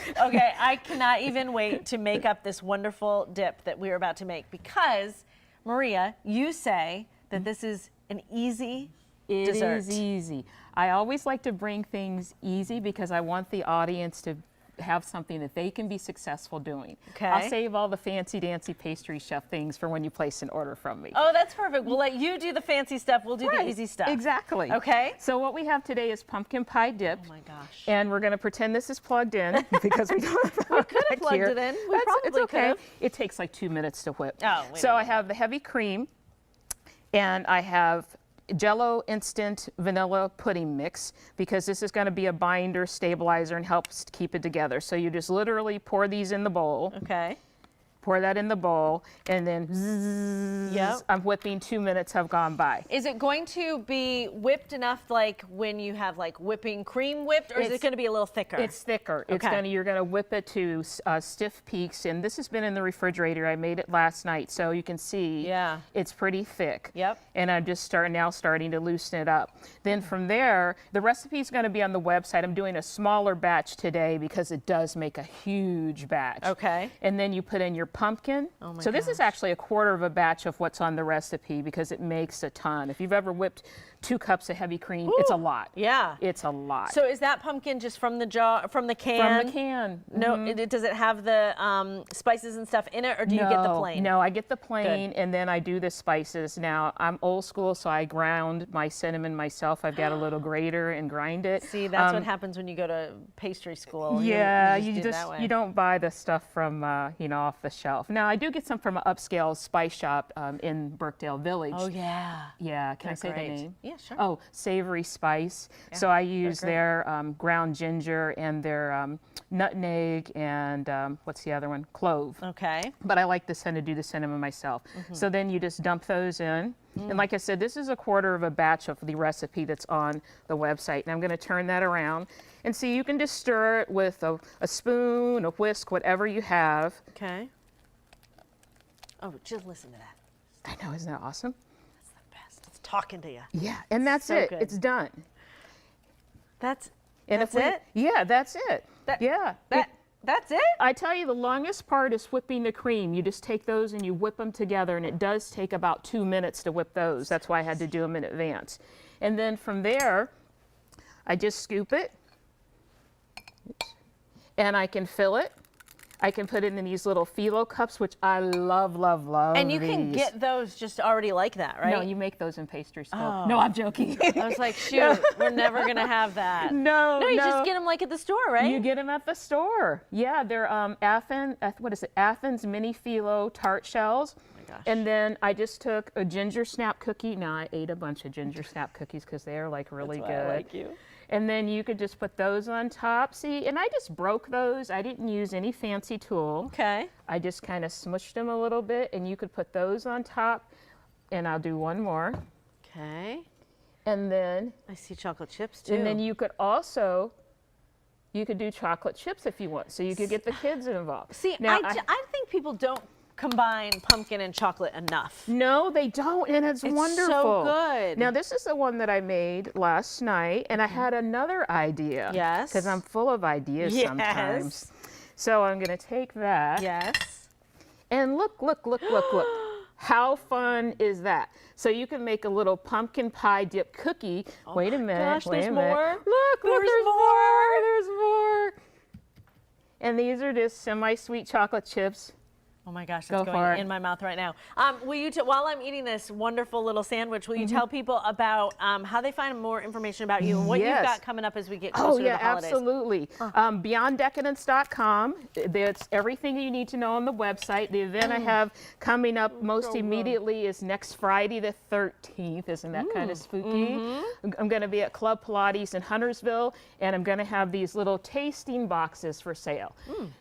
Okay, I cannot even wait to make up this wonderful dip that we're about to make because, Maria, you say that this is an easy dessert. It is easy. I always like to bring things easy because I want the audience to have something that they can be successful doing. Okay. I'll save all the fancy dancy pastry chef things for when you place an order from me. Oh, that's perfect. We'll let you do the fancy stuff. We'll do the easy stuff. Exactly. Okay. So what we have today is pumpkin pie dip. Oh my gosh. And we're going to pretend this is plugged in because we don't have We could have plugged it in. We probably it's okay. could have. It takes like 2 minutes to whip. Oh, wait a so I minute. have the heavy cream and I have Jell-O instant vanilla pudding mix because this is going to be a binder, stabilizer, and helps keep it together. So you just literally pour these in the bowl. Okay. Pour that in the bowl, and then zzz, Yep. I'm whipping. 2 minutes have gone by. Is it going to be whipped enough like when you have like whipping cream whipped, or is it going to be a little thicker? It's thicker. It's Okay. you're gonna whip it to stiff peaks, and this has been in the refrigerator. I made it last night, so you can see. Yeah. It's pretty thick. Yep. And I'm just starting to loosen it up. Then from there, the recipe is going to be on the website. I'm doing a smaller batch today because it does make a huge batch. Okay. And then you put in your pumpkin. Oh my so this is gosh. actually a quarter of a batch of what's on the recipe because it makes a ton. If you've ever whipped 2 cups of heavy cream, it's a lot. Yeah. It's a lot. So is that pumpkin just from the jar, from the can? From the can. No, does it have the spices and stuff in it, or do you get the plain? No, I get the plain, Good. and then I do the spices. Now, I'm old school, so I ground my cinnamon myself. I've got a little grater and grind it. See, that's what happens when you go to pastry school. Yeah, you just do it that way. you don't buy the stuff from off the shelf. Now, I do get some from an upscale spice shop in Birkdale Village. Oh yeah. Yeah, can I They're say great. the name? Yeah, sure. Oh, Savory Spice. So I use great. their ground ginger and their nutmeg and what's the other one? Clove. Okay. But I like to do the cinnamon myself. So then you just dump those in. And like I said, this is a quarter of a batch of the recipe that's on the website. And I'm going to turn that around. And see, you can just stir it with a spoon, a whisk, whatever you have. Okay. Oh, just listen to that. I know, isn't that awesome? That's the best. It's talking to you. Yeah, and that's So it. good. It's done. That's If it? Yeah, that's it. That- yeah. That's it? I tell you, the longest part is whipping the cream. You just take those and you whip them together, and it does take about 2 minutes to whip those. That's why I had to do them in advance. And then from there, I just scoop it, and I can fill it. I can put it in these little phyllo cups, which I love, love, love. And you can get those just already like that, right? No, you make those in pastry school. Oh. No, I'm joking. I was like, shoot, we're never going to have that. No, No, you just get them like at the store, right? You get them at the store. Yeah, they're Athens mini phyllo tart shells. Oh my gosh. And then I just took a ginger snap cookie. Now I ate a bunch of ginger snap cookies because they are like really That's good. why I like you. And then you could just put those on top. See, and I just broke those. I didn't use any fancy tool. Okay. I just kind of smushed them a little bit, and you could put those on top. And I'll do one more. Okay. And then I see chocolate chips too. And then you could do chocolate chips if you want, so you could get the kids involved. See, now, I think people don't combine pumpkin and chocolate enough. no, they don't, and it's wonderful. So good. Now this is the one that I made last night, and I had another idea. Yes. Because I'm full of ideas Yes. sometimes. So I'm gonna take that. Yes. And look. How fun is that? So you can make a little pumpkin pie dip cookie. Wait a minute. gosh, wait there's a minute. more? Look, There's more. There's more. And these are just semi-sweet chocolate chips. Oh my gosh, Go that's for going it. in my mouth right now. Will you, while I'm eating this wonderful little sandwich, will you tell people about how they find more information about you and what you've Yes. got coming up as we get closer Oh to yeah, the holidays? absolutely. BeyondDecadence.com. That's everything you need to know on the website. The event I have coming up most immediately is next Friday the 13th. Isn't that kind of spooky? I'm going to be at Club Pilates in Huntersville, and I'm going to have these little tasting boxes for sale.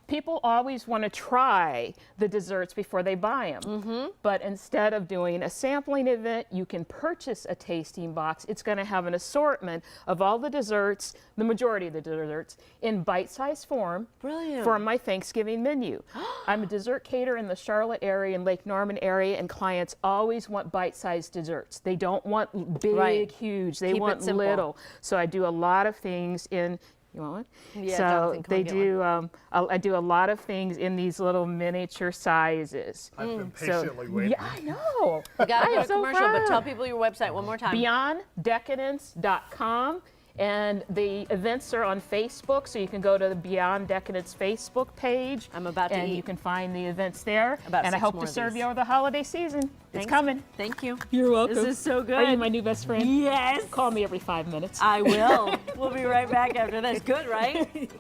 People always want to try the desserts before they buy them. But instead of doing a sampling event, you can purchase a tasting box. It's going to have an assortment of all the desserts, the majority of the desserts, in bite-sized form. Brilliant. For my Thanksgiving menu. I'm a dessert caterer in the Charlotte area and Lake Norman area, and clients always want bite-sized desserts. They don't want big, Right. huge. They Keep it want simple. little. So I do a lot of things in You want one? Yeah, so Jonathan, come they on, get do. I do a lot of things in these little miniature sizes. I've been patiently waiting. Yeah, I know. You got I to am go to so commercial, but proud. tell people your website one more time. BeyondDecadence.com. And the events are on Facebook, so you can go to the Beyond Decadence Facebook page. I'm about to and eat. you can find the events there. About and I 6 hope more to of serve these. you over the holiday season. Thanks. It's coming. Thank you. You're welcome. This is so good. Are you my new best friend? Yes. Call me every 5 minutes. I will. We'll be right back after this. Good, right?